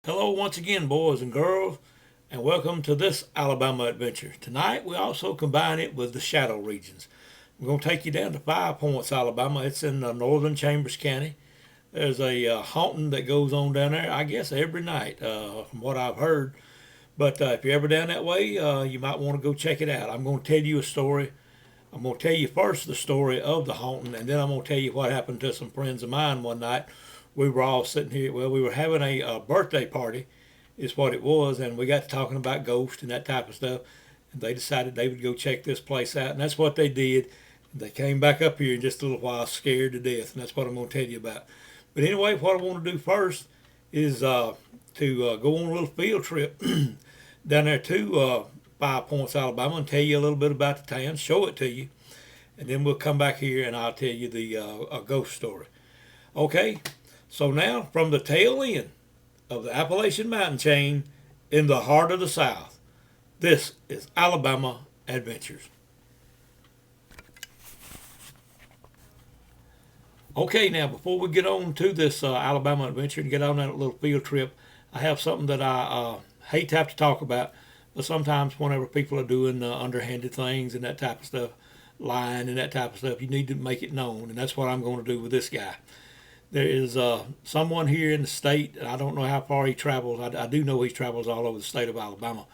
Hello once again, boys and girls, and welcome to this Alabama adventure. Tonight we also combine it with the shadow regions. We're going to take you down to 5 Points, Alabama. It's in northern Chambers County. There's a haunting that goes on down there, I guess, every night, from what I've heard. But if you're ever down that way, you might want to go check it out. I'm going to tell you a story. I'm going to tell you first the story of the haunting, and then I'm going to tell you what happened to some friends of mine one night. We were all sitting here. Well, we were having a birthday party, is what it was, and we got to talking about ghosts and that type of stuff. And they decided they would go check this place out, and that's what they did. They came back up here in just a little while, scared to death, and that's what I'm going to tell you about. But anyway, what I want to do first is to go on a little field trip down there to 5 Points, Alabama, and tell you a little bit about the town, show it to you, and then we'll come back here and I'll tell you the a ghost story. Okay, so now from the tail end of the Appalachian Mountain Chain in the heart of the South, this is Alabama Adventures. Okay, now before we get on to this Alabama adventure and get on that little field trip, I have something that I hate to have to talk about, but sometimes whenever people are doing underhanded things and that type of stuff, lying and that type of stuff, you need to make it known, and that's what I'm going to do with this guy. There is someone here in the state, I don't know how far he travels, I do know he travels all over the state of Alabama,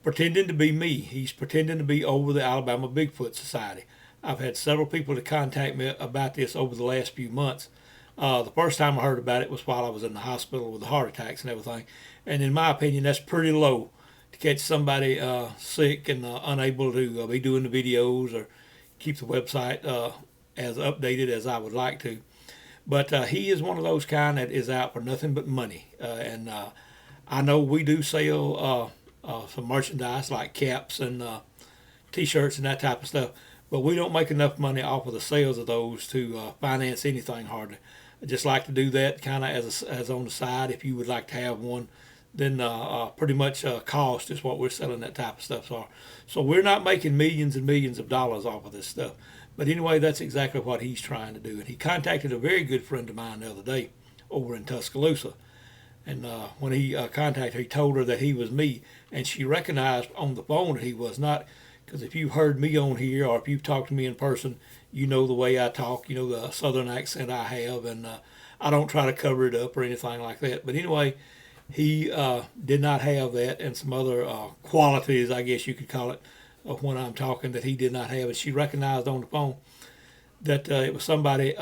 pretending to be me. He's pretending to be over the Alabama Bigfoot Society. I've had several people to contact me about this over the last few months. The first time I heard about it was while I was in the hospital with the heart attacks and everything. And in my opinion, that's pretty low to catch somebody sick and unable to be doing the videos or keep the website as updated as I would like to. But he is one of those kind that is out for nothing but money. And I know we do sell some merchandise like caps and T-shirts and that type of stuff, but we don't make enough money off of the sales of those to finance anything hardly. I just like to do that kind of as on the side. If you would like to have one, then pretty much cost is what we're selling that type of stuff for. So we're not making millions and millions of dollars off of this stuff. But anyway, that's exactly what he's trying to do. And he contacted a very good friend of mine the other day over in Tuscaloosa. And when he contacted her, he told her that he was me. And she recognized on the phone that he was not. Because if you've heard me on here or if you've talked to me in person, you know the way I talk, you know the southern accent I have. And I don't try to cover it up or anything like that. But anyway, he did not have that and some other qualities, I guess you could call it, of when I'm talking that he did not have. And she recognized on the phone that it was somebody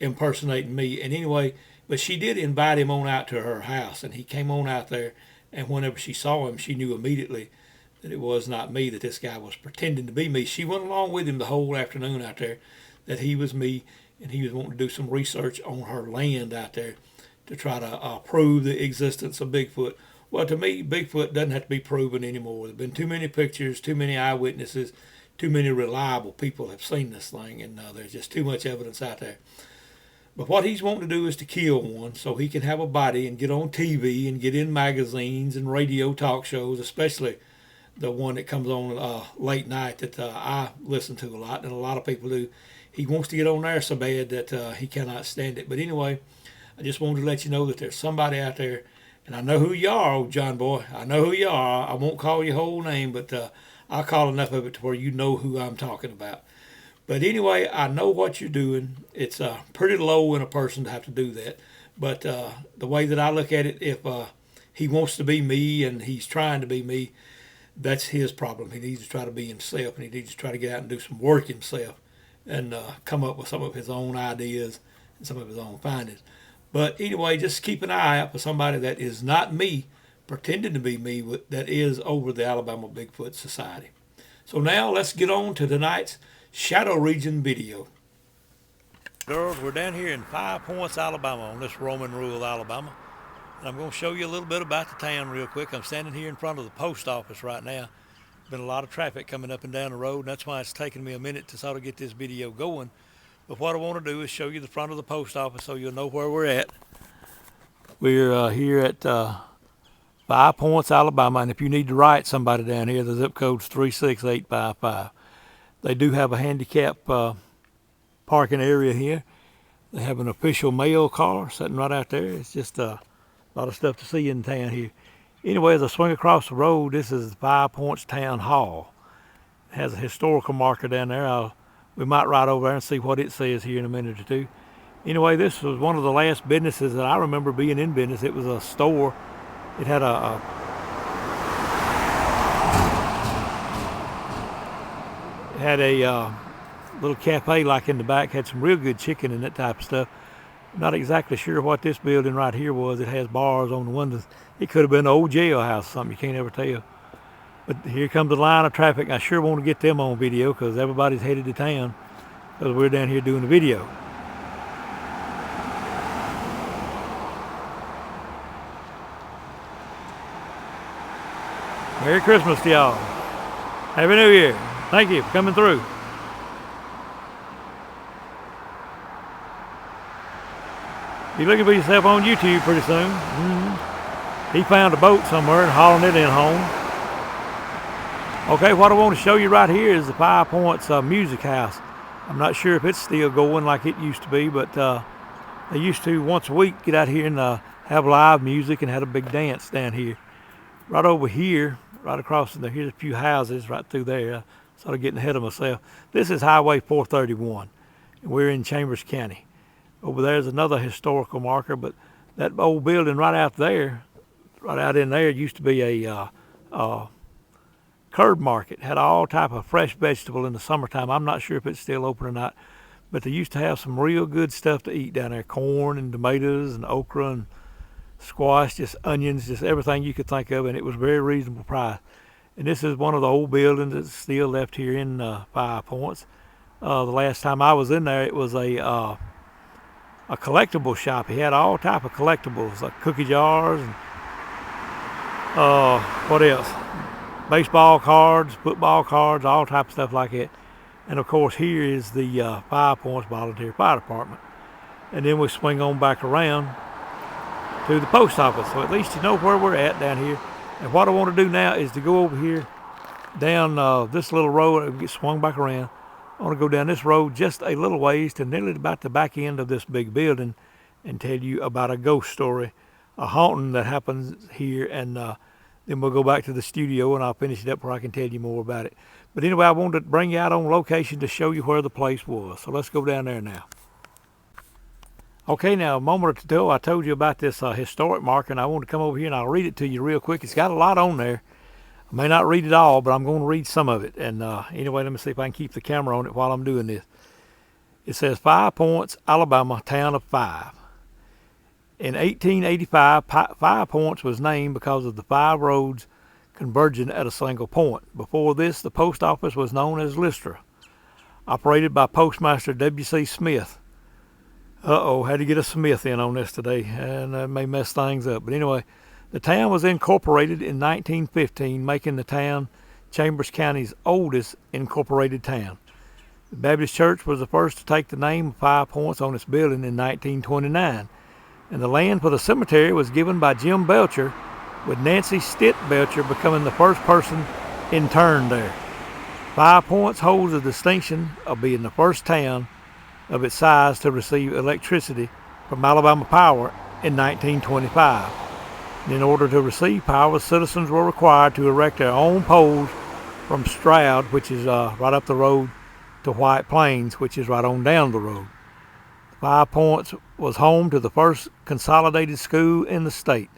impersonating me. And anyway, but she did invite him on out to her house, and he came on out there. And whenever she saw him, she knew immediately that it was not me, that this guy was pretending to be me. She went along with him the whole afternoon out there, that he was me, and he was wanting to do some research on her land out there to try to prove the existence of Bigfoot. Well, to me, Bigfoot doesn't have to be proven anymore. There have been too many pictures, too many eyewitnesses, too many reliable people have seen this thing, and there's just too much evidence out there. But what he's wanting to do is to kill one so he can have a body and get on TV and get in magazines and radio talk shows, especially the one that comes on late night that I listen to a lot, and a lot of people do. He wants to get on there so bad that he cannot stand it. But anyway, I just wanted to let you know that there's somebody out there. And I know who you are, old John boy. I know who you are. I won't call your whole name, but I'll call enough of it to where you know who I'm talking about. But anyway, I know what you're doing. It's pretty low in a person to have to do that. But the way that I look at it, if he wants to be me and he's trying to be me, that's his problem. He needs to try to be himself, and he needs to try to get out and do some work himself and come up with some of his own ideas and some of his own findings. But anyway, just keep an eye out for somebody that is not me, pretending to be me, that is over the Alabama Bigfoot Society. So now let's get on to tonight's Shadow Region video. Girls, we're down here in 5 Points, Alabama, on this Roman rural Alabama. And I'm going to show you a little bit about the town real quick. I'm standing here in front of the post office right now. Been a lot of traffic coming up and down the road, and that's why it's taking me a minute to sort of get this video going. But what I want to do is show you the front of the post office so you'll know where we're at. We're here at 5 Points, Alabama, and if you need to write somebody down here, the zip code's 36855. They do have a handicap parking area here. They have an official mail car sitting right out there. It's just A lot of stuff to see in town here. Anyway, as I swing across the road, this is the 5 Points Town Hall. It has a historical marker down there. We might ride over there and see what it says here in a minute or two. Anyway, this was one of the last businesses that I remember being in business. It was a store. It had a little cafe like in the back. Had some real good chicken and that type of stuff. Not exactly sure what this building right here was. It has bars on the windows. It could have been an old jailhouse or something. You can't ever tell. But here comes the line of traffic. I sure want to get them on video because everybody's headed to town because we're down here doing the video. Merry Christmas to y'all. Happy New Year. Thank you for coming through. Be looking for yourself on YouTube pretty soon. He found a boat somewhere and hauling it in home. Okay, what I want to show you right here is the 5 Points Music House. I'm not sure if it's still going like it used to be, but they used to once a week get out here and have live music and had a big dance down here. Right over here, right across there, here's a few houses right through there. Sort of getting ahead of myself. This is Highway 431, and we're in Chambers County. Over there's another historical marker, but that old building right out there, right out in there, used to be a curb market. Had all type of fresh vegetable in the summertime. I'm not sure if it's still open or not, but they used to have some real good stuff to eat down there. Corn and tomatoes and okra and squash, just onions, just everything you could think of, and it was very reasonable price. And this is one of the old buildings that's still left here in 5 Points. The last time I was in there, it was a collectible shop. He had all type of collectibles, like cookie jars and what else? Baseball cards, football cards, all type of stuff like that. And of course, here is the 5 Points Volunteer Fire Department. And then we swing on back around to the post office. So at least you know where we're at down here. And what I want to do now is to go over here down this little road and get swung back around. I want to go down this road just a little ways to nearly about the back end of this big building and tell you about a ghost story, a haunting that happens here, and then we'll go back to the studio and I'll finish it up where I can tell you more about it. But anyway, I wanted to bring you out on location to show you where the place was. So let's go down there now. Okay, now a moment ago I told you about this historic marker, and I want to come over here and I'll read it to you real quick. It's got a lot on there. I may not read it all, but I'm going to read some of it. And anyway, let me see if I can keep the camera on it while I'm doing this. It says 5 Points, Alabama, town of 5. In 1885, 5 Points was named because of the 5 roads converging at a single point. Before this, the post office was known as Lystra, operated by Postmaster W.C. Smith. Had to get a Smith in on this today, and that may mess things up. But anyway, the town was incorporated in 1915, making the town Chambers County's oldest incorporated town. The Baptist Church was the first to take the name of 5 Points on its building in 1929, and the land for the cemetery was given by Jim Belcher, with Nancy Stitt Belcher becoming the first person interned there. 5 Points holds the distinction of being the first town of its size to receive electricity from Alabama Power in 1925. In order to receive power, citizens were required to erect their own poles from Stroud, which is right up the road, to White Plains, which is right on down the road. 5 Points was home to the first consolidated school in the state.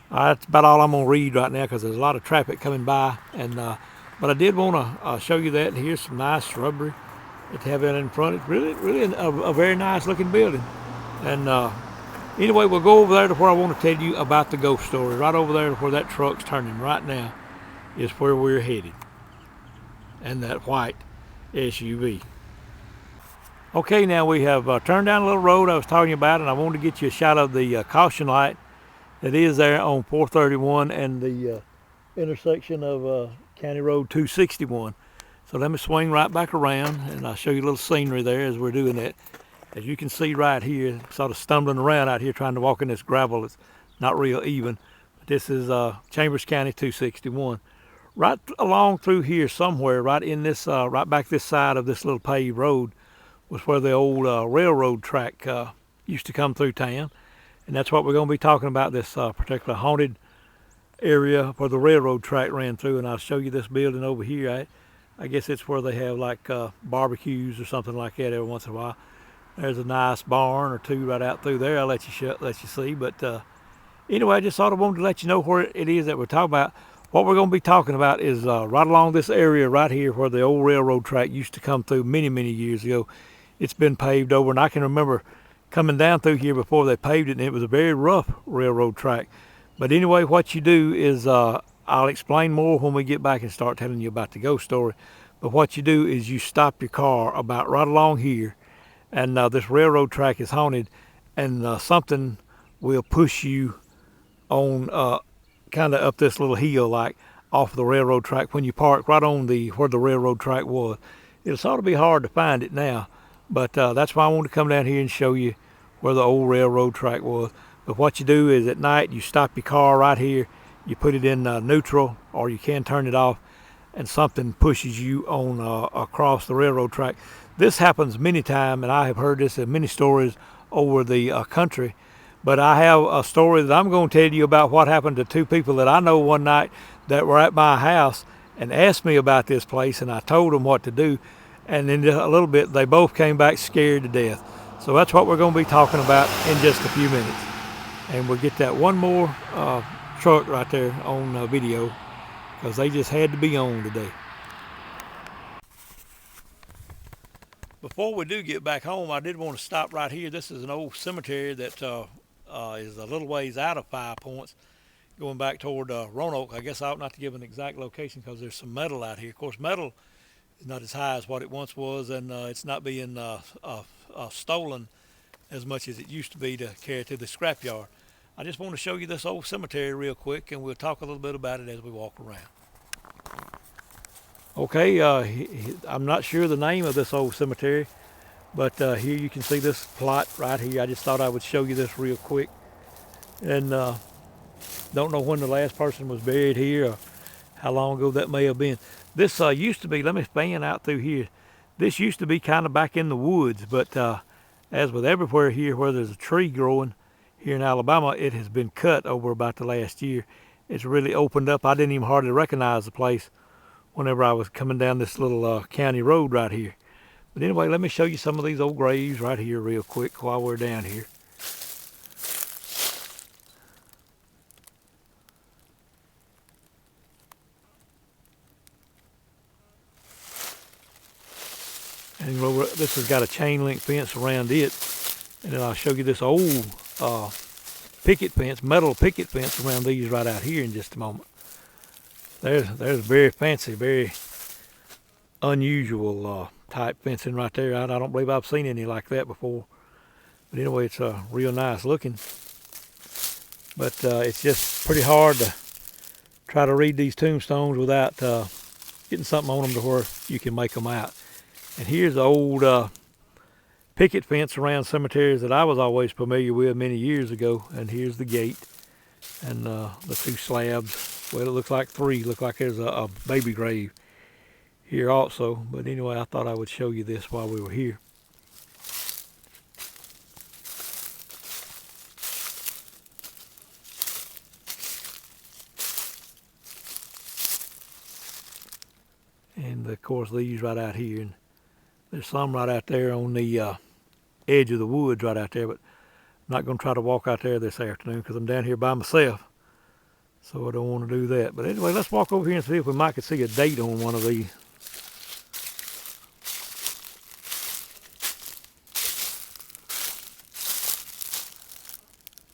That's about all I'm going to read right now because there's a lot of traffic coming by. But I did want to show you that. And here's some nice shrubbery that they have that in front. It's really a very nice looking building. And anyway, we'll go over there to where I want to tell you about the ghost story. Right over there to where that truck's turning right now is where we're headed. And that white SUV. Okay, now we have turned down a little road I was talking about, and I wanted to get you a shot of the caution light that is there on 431 and the intersection of County Road 261. So let me swing right back around and I'll show you a little scenery there as we're doing that. As you can see right here, sort of stumbling around out here trying to walk in this gravel. It's not real even. But this is Chambers County 261. Right along through here somewhere, right in this, right back this side of this little paved road was where the old railroad track used to come through town. And that's what we're going to be talking about, this particular haunted area where the railroad track ran through. And I'll show you this building over here. I guess it's where they have like barbecues or something like that every once in a while. There's a nice barn or two right out through there. I'll let you see. But anyway, I just thought I wanted to let you know where it is that we're talking about. What we're going to be talking about is right along this area right here where the old railroad track used to come through many, many years ago. It's been paved over, and I can remember coming down through here before they paved it, and it was a very rough railroad track. But anyway, what you do is, I'll explain more when we get back and start telling you about the ghost story. But what you do is you stop your car about right along here, and this railroad track is haunted, and something will push you on kind of up this little hill, like off the railroad track when you park right on where the railroad track was. It'll sort of be hard to find it now, but that's why I wanted to come down here and show you where the old railroad track was. But what you do is at night you stop your car right here, you put it in neutral, or you can turn it off, and something pushes you on across the railroad track. This happens many times, and I have heard this in many stories over the country. But I have a story that I'm going to tell you about what happened to two people that I know one night that were at my house and asked me about this place, and I told them what to do. And in a little bit, they both came back scared to death. So that's what we're going to be talking about in just a few minutes. And we'll get that one more truck right there on video, because they just had to be on today. Before we do get back home, I did want to stop right here. This is an old cemetery that is a little ways out of 5 Points, going back toward Roanoke. I guess I ought not to give an exact location because there's some metal out here. Of course, metal is not as high as what it once was, and it's not being stolen as much as it used to be to carry to the scrapyard. I just want to show you this old cemetery real quick, and we'll talk a little bit about it as we walk around. Okay, I'm not sure the name of this old cemetery, but here you can see this plot right here. I just thought I would show you this real quick. And don't know when the last person was buried here or how long ago that may have been. This used to be, let me fan out through here. This used to be kind of back in the woods, but as with everywhere here where there's a tree growing here in Alabama, it has been cut over about the last year. It's really opened up. I didn't even hardly recognize the place whenever I was coming down this little county road right here. But anyway, let me show you some of these old graves right here real quick while we're down here. And this has got a chain link fence around it. And then I'll show you this old picket fence, metal picket fence around these right out here in just a moment. There's very fancy, very unusual type fencing right there. I don't believe I've seen any like that before. But anyway, it's real nice looking. But it's just pretty hard to try to read these tombstones without getting something on them to where you can make them out. And here's the old picket fence around cemeteries that I was always familiar with many years ago. And here's the gate and the two slabs. Well, it looks like three. Look like there's a baby grave here also. But anyway, I thought I would show you this while we were here. And of course these right out here. And there's some right out there on the edge of the woods right out there. But I'm not going to try to walk out there this afternoon because I'm down here by myself. So I don't want to do that. But anyway, let's walk over here and see if we might could see a date on one of these.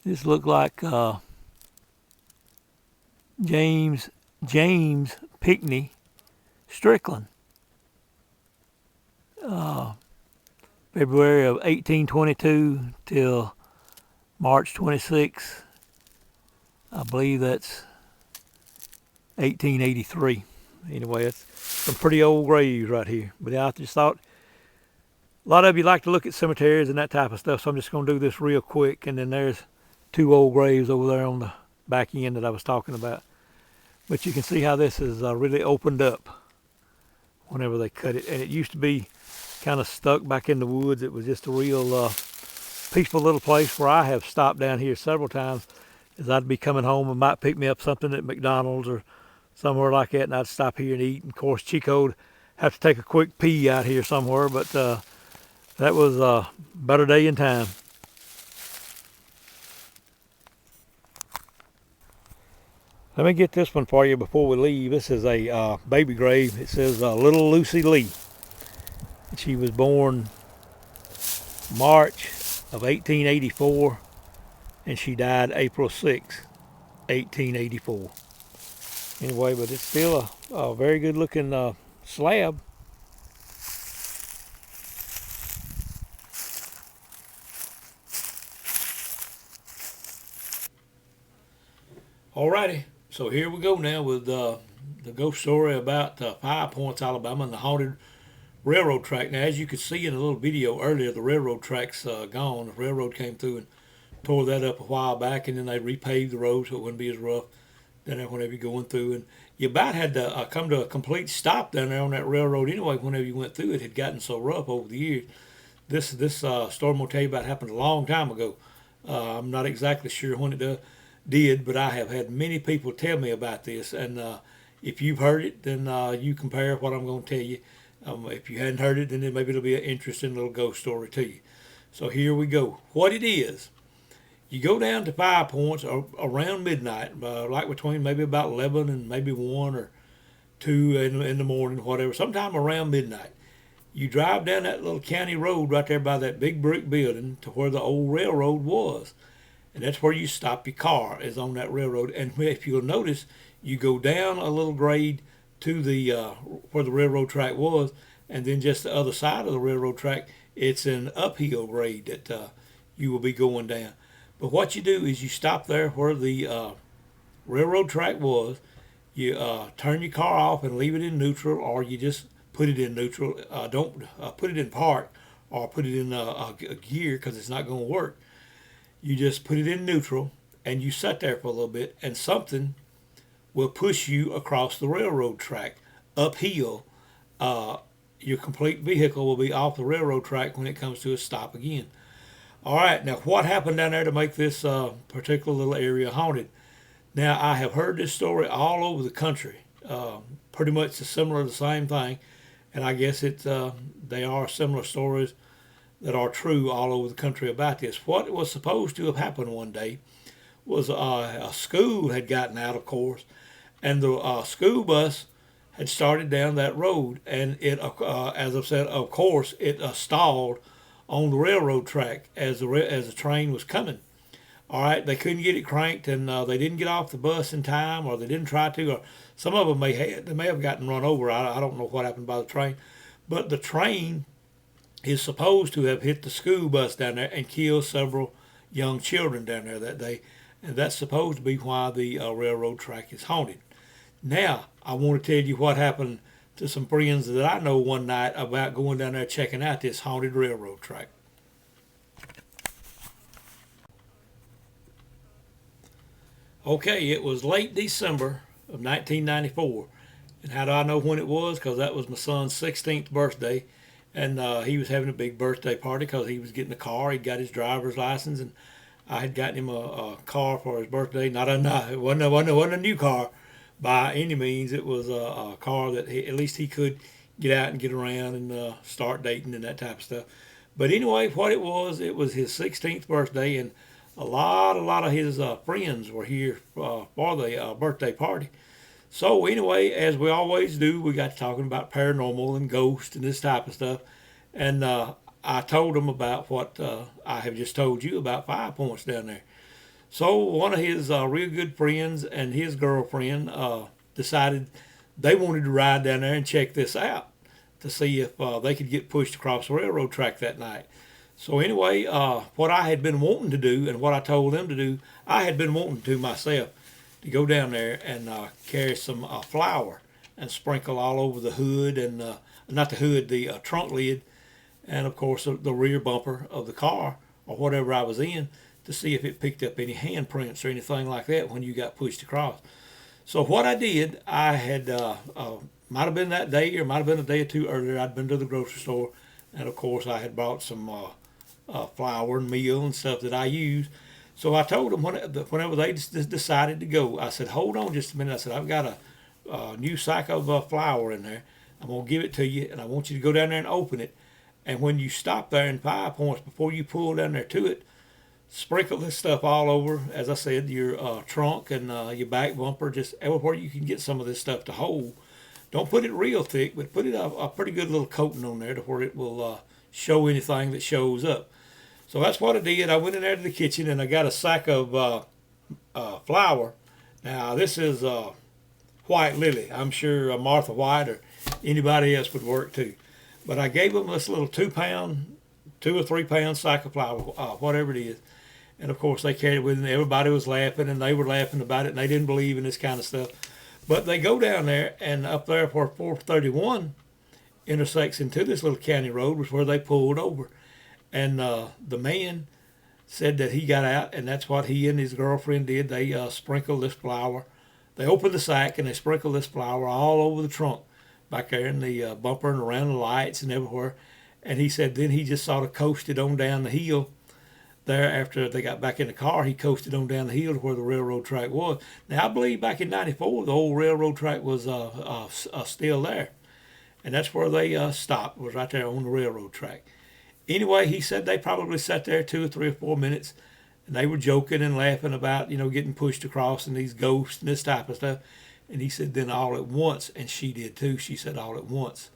This looked like James Pickney Strickland. February of 1822 till March 26. I believe that's 1883. Anyway, it's some pretty old graves right here. But I just thought a lot of you like to look at cemeteries and that type of stuff, so I'm just going to do this real quick. And then there's two old graves over there on the back end that I was talking about. But you can see how this is really opened up whenever they cut it. And it used to be kind of stuck back in the woods. It was just a real peaceful little place where I have stopped down here several times. Is I'd be coming home and might pick me up something at McDonald's or somewhere like that, and I'd stop here and eat. And of course, Chico'd have to take a quick pee out here somewhere, but that was a better day in time. Let me get this one for you before we leave. This is a baby grave. It says Little Lucy Lee. She was born March of 1884, and she died April 6, 1884. Anyway, but it's still a very good looking slab. Alrighty, so here we go now with the ghost story about Five Points, Alabama, and the haunted railroad track. Now, as you could see in a little video earlier, the railroad track's gone. The railroad came through and tore that up a while back, and then they repaved the road so it wouldn't be as rough down there whenever you're going through. And you about had to come to a complete stop down there on that railroad anyway whenever you went through. It had gotten so rough over the years. This story I'm going to tell you about happened a long time ago. I'm not exactly sure when it did, but I have had many people tell me about this, and if you've heard it, then you compare what I'm going to tell you. If you hadn't heard it, then maybe it'll be an interesting little ghost story to you. So here we go. What it is, you go down to Five Points around midnight, like between maybe about 11 and maybe 1 or 2 in the morning, whatever, sometime around midnight. You drive down that little county road right there by that big brick building to where the old railroad was. And that's where you stop your car, is on that railroad. And if you'll notice, you go down a little grade to the where the railroad track was, and then just the other side of the railroad track, it's an uphill grade that you will be going down. But what you do is you stop there where the railroad track was. You turn your car off and leave it in neutral, or you just put it in neutral. Don't put it in park or put it in a gear, because it's not going to work. You just put it in neutral and you sit there for a little bit, and something will push you across the railroad track uphill. Your complete vehicle will be off the railroad track when it comes to a stop again. All right, now what happened down there to make this particular little area haunted? Now, I have heard this story all over the country. Pretty much the same thing, and I guess they are similar stories that are true all over the country about this. What was supposed to have happened one day was a school had gotten out, of course, and the school bus had started down that road, and it, as I've said, of course, it stalled on the railroad track as the train was coming. All right, they couldn't get it cranked, and they didn't get off the bus in time, or they didn't try to, or some of them may have gotten run over. I don't know what happened by the train, but the train is supposed to have hit the school bus down there and killed several young children down there that day, and that's supposed to be why the railroad track is haunted. Now, I want to tell you what happened to some friends that I know one night about going down there checking out this haunted railroad track. Okay, it was late December of 1994. And how do I know when it was? Because that was my son's 16th birthday. And he was having a big birthday party because he was getting a car. He got his driver's license, and I had gotten him a car for his birthday. It wasn't a new car by any means. It was a car that at least he could get out and get around and start dating and that type of stuff. But anyway, what it was his 16th birthday, and a lot of his friends were here for the birthday party. So anyway, as we always do, we got to talking about paranormal and ghosts and this type of stuff. And I told him about what I have just told you about Five Points down there. So one of his real good friends and his girlfriend decided they wanted to ride down there and check this out to see if they could get pushed across the railroad track that night. So anyway, what I had been wanting to do and what I told them to do, I had been wanting to myself, to go down there and carry some flour and sprinkle all over the hood and not the hood, the trunk lid, and of course the rear bumper of the car or whatever I was in, to see if it picked up any handprints or anything like that when you got pushed across. So what I did, I had might have been that day or might have been a day or two earlier. I'd been to the grocery store, and of course I had bought some flour and meal and stuff that I use. So I told them whenever they decided to go, I said, hold on just a minute. I said, I've got a new sack of flour in there. I'm going to give it to you, and I want you to go down there and open it. And when you stop there in 5 Points, before you pull down there to it, sprinkle this stuff all over, as I said, your trunk and your back bumper, just everywhere you can get some of this stuff to hold. Don't put it real thick, but put it a pretty good little coating on there to where it will show anything that shows up. So that's what I did. I went in there to the kitchen and I got a sack of flour. Now this is White Lily. I'm sure Martha White or anybody else would work too. But I gave them this little 2 or 3 pound sack of flour, whatever it is. And of course they carried it with them. Everybody was laughing and they were laughing about it and they didn't believe in this kind of stuff. But they go down there, and up there where 431 intersects into this little county road was where they pulled over. And the man said that he got out, and that's what he and his girlfriend did. They sprinkled this flour. They opened the sack and they sprinkled this flour all over the trunk, back there in the bumper and around the lights and everywhere. And he said then he just sort of coasted on down the hill there. After they got back in the car, he coasted on down the hill to where the railroad track was. Now I believe back in '94 the old railroad track was still there, and that's where they stopped, was right there on the railroad track. Anyway, he said they probably sat there 2 or 3 or 4 minutes, and they were joking and laughing about getting pushed across and these ghosts and this type of stuff. And he said then all at once, and she did too, she said all at once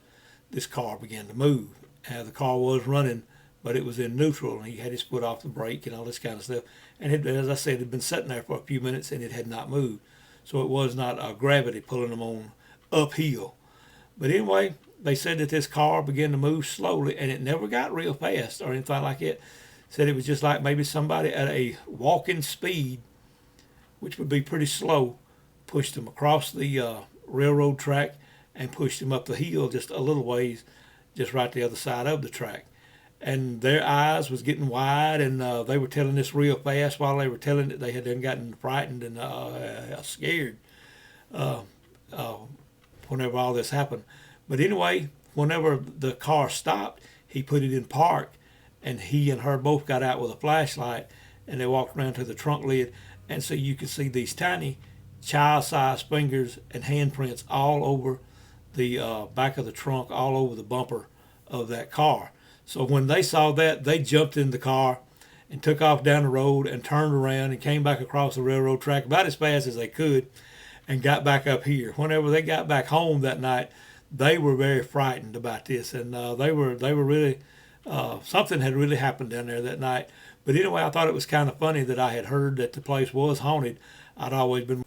this car began to move. The car was running, but it was in neutral, and he had his foot off the brake and all this kind of stuff. And it, as I said, it had been sitting there for a few minutes, and it had not moved. So it was not gravity pulling them on uphill. But anyway, they said that this car began to move slowly, and it never got real fast or anything like it. Said it was just like maybe somebody at a walking speed, which would be pretty slow, pushed them across the railroad track and pushed them up the hill just a little ways, just right the other side of the track. And their eyes was getting wide, and they were telling this real fast. While they were telling it, they had then gotten frightened and scared whenever all this happened. But anyway, whenever the car stopped, he put it in park, and he and her both got out with a flashlight, and they walked around to the trunk lid, and so you could see these tiny child-sized fingers and handprints all over the back of the trunk, all over the bumper of that car. So when they saw that, they jumped in the car and took off down the road and turned around and came back across the railroad track about as fast as they could and got back up here. Whenever they got back home that night, they were very frightened about this, and they were really something had really happened down there that night. But anyway, I thought it was kind of funny that I had heard that the place was haunted. I'd always been.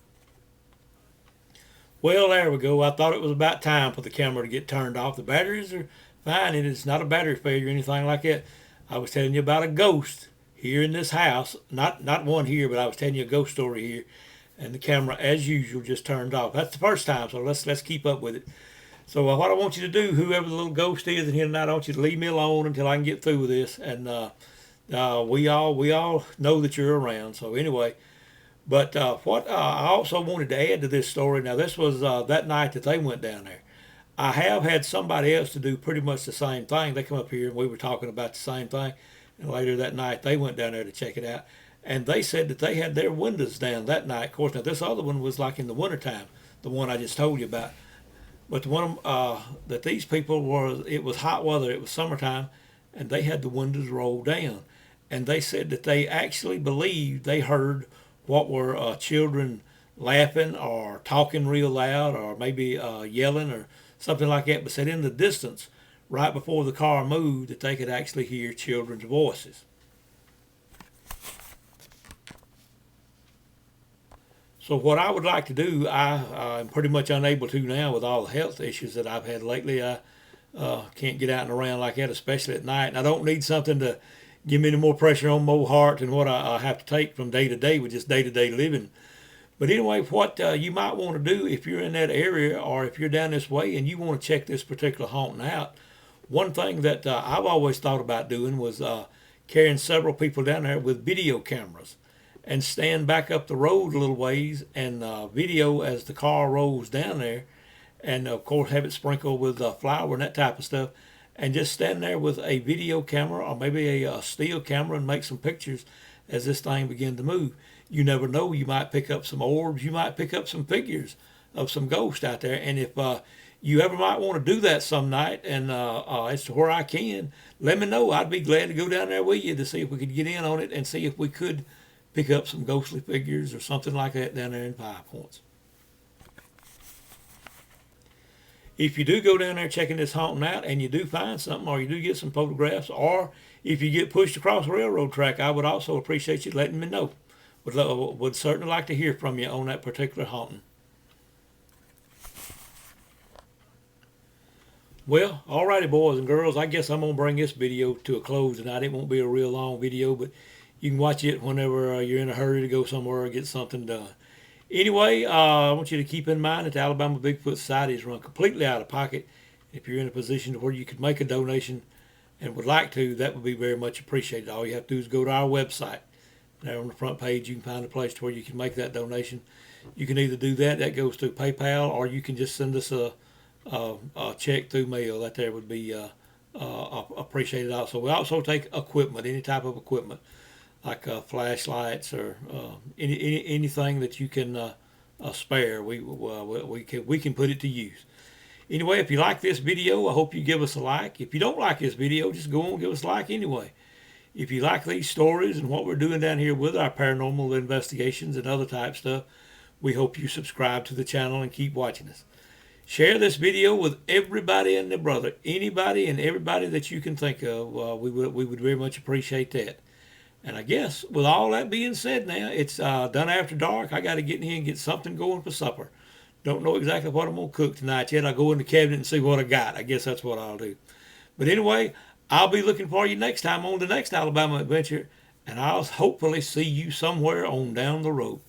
Well, there we go. I thought it was about time for the camera to get turned off. The batteries are fine, and it's not a battery failure or anything like that. I was telling you about a ghost here in this house. Not one here, but I was telling you a ghost story here. And the camera, as usual, just turned off. That's the first time, so let's keep up with it. So what I want you to do, whoever the little ghost is in here tonight, I want you to leave me alone until I can get through with this. And we all know that you're around. So anyway, but what I also wanted to add to this story. Now this was that night that they went down there. I have had somebody else to do pretty much the same thing. They come up here and we were talking about the same thing. And later that night they went down there to check it out. And they said that they had their windows down that night. Of course, now this other one was like in the wintertime, the one I just told you about. But the one that these people were, it was hot weather, it was summertime, and they had the windows rolled down. And they said that they actually believed they heard what were children laughing or talking real loud or maybe yelling or something like that. But said in the distance, right before the car moved, that they could actually hear children's voices. So what I would like to do, I'm pretty much unable to now with all the health issues that I've had lately. I can't get out and around like that, especially at night. And I don't need something to give me any more pressure on my heart than what I have to take from day to day with just day-to-day living. But anyway, what you might want to do if you're in that area or if you're down this way and you want to check this particular haunting out, one thing that I've always thought about doing was carrying several people down there with video cameras and stand back up the road a little ways and video as the car rolls down there, and of course have it sprinkled with flour and that type of stuff, and just stand there with a video camera or maybe a still camera and make some pictures as this thing begins to move. You never know. You might pick up some orbs. You might pick up some figures of some ghosts out there. And if you ever might want to do that some night, and as to where I can, let me know. I'd be glad to go down there with you to see if we could get in on it and see if we could pick up some ghostly figures or something like that down there in Five Points. If you do go down there checking this haunting out and you do find something, or you do get some photographs, or if you get pushed across a railroad track, I would also appreciate you letting me know. Would certainly like to hear from you on that particular haunting. Well, alrighty, boys and girls, I guess I'm going to bring this video to a close tonight. It won't be a real long video, but you can watch it whenever you're in a hurry to go somewhere or get something done. Anyway, I want you to keep in mind that the Alabama Bigfoot Society is run completely out of pocket. If you're in a position to where you could make a donation and would like to, that would be very much appreciated. All you have to do is go to our website. There on the front page, you can find a place to where you can make that donation. You can either do that, that goes through PayPal, or you can just send us a check through mail. That there would be appreciated also. We also take equipment, any type of equipment, like flashlights or anything that you can spare. We can put it to use. Anyway, if you like this video, I hope you give us a like. If you don't like this video, just go on and give us a like anyway. If you like these stories and what we're doing down here with our paranormal investigations and other type stuff, we hope you subscribe to the channel and keep watching us. Share this video with everybody and their brother, anybody and everybody that you can think of. We would very much appreciate that. And I guess with all that being said now, it's done after dark. I got to get in here and get something going for supper. Don't know exactly what I'm going to cook tonight yet. I'll go in the cabinet and see what I got. I guess that's what I'll do. But anyway, I'll be looking for you next time on the next Alabama adventure. And I'll hopefully see you somewhere on down the road.